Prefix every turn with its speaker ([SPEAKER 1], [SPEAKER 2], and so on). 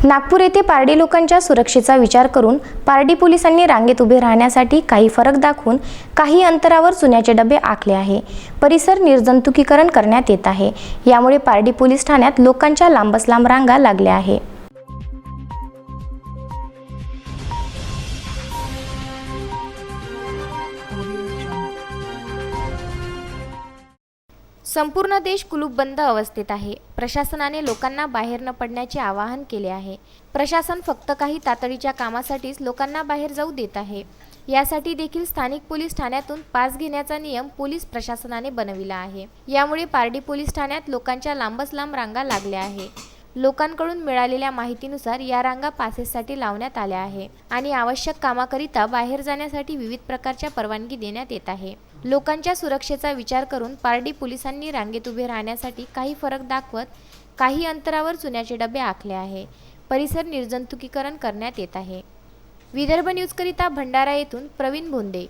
[SPEAKER 1] नागपूर येथे पारडी लोकांच्या सुरक्षेचा विचार करून पारडी पोलिसांनी रांगेत उभे राहण्यासाठी काही फरक दाखवून काही अंतरावर चुन्याचे डबे आखले आहे। परिसर निर्जंतुकीकरण करण्यात येत आहे। यामुळे पारडी पोलीस ठाण्यात लोकांच्या लांबच लांब रांगा लागल्या आहे। संपूर्ण देश कुलूपबंद अवस्थेत आहे। प्रशासनाने लोकांना बाहेर न पडण्याचे आवाहन केले आहे। प्रशासन फक्त काही तातडीच्या कामासाठीच लोकांना बाहेर जाऊ देत आहे। यासाठी देखील स्थानिक पोलीस ठाण्यातून पास घेण्याचा नियम पोलीस प्रशासनाने बनविला आहे। यामुळे पारडी पोलीस ठाण्यात लोकांच्या लांबच लांब रांगा लागल्या आहे। लोकांकडून मिळालेल्या माहितीनुसार या रांगा पासेससाठी लावण्यात आल्या आहे आणि आवश्यक कामाकरिता बाहेर जाण्यासाठी विविध प्रकारच्या परवानगी देण्यात येत आहे। लोकांच्या सुरक्षेचा विचार करून पारडी पोलिसांनी रांगेत उभे राहण्यासाठी काही फरक दाखवत काही अंतरावर चुन्याचे डबे आखले आहे। परिसर निर्जंतुकीकरण करण्यात येत आहे। विदर्भ न्यूज करिता भंडारा येथून प्रवीण भोंदे।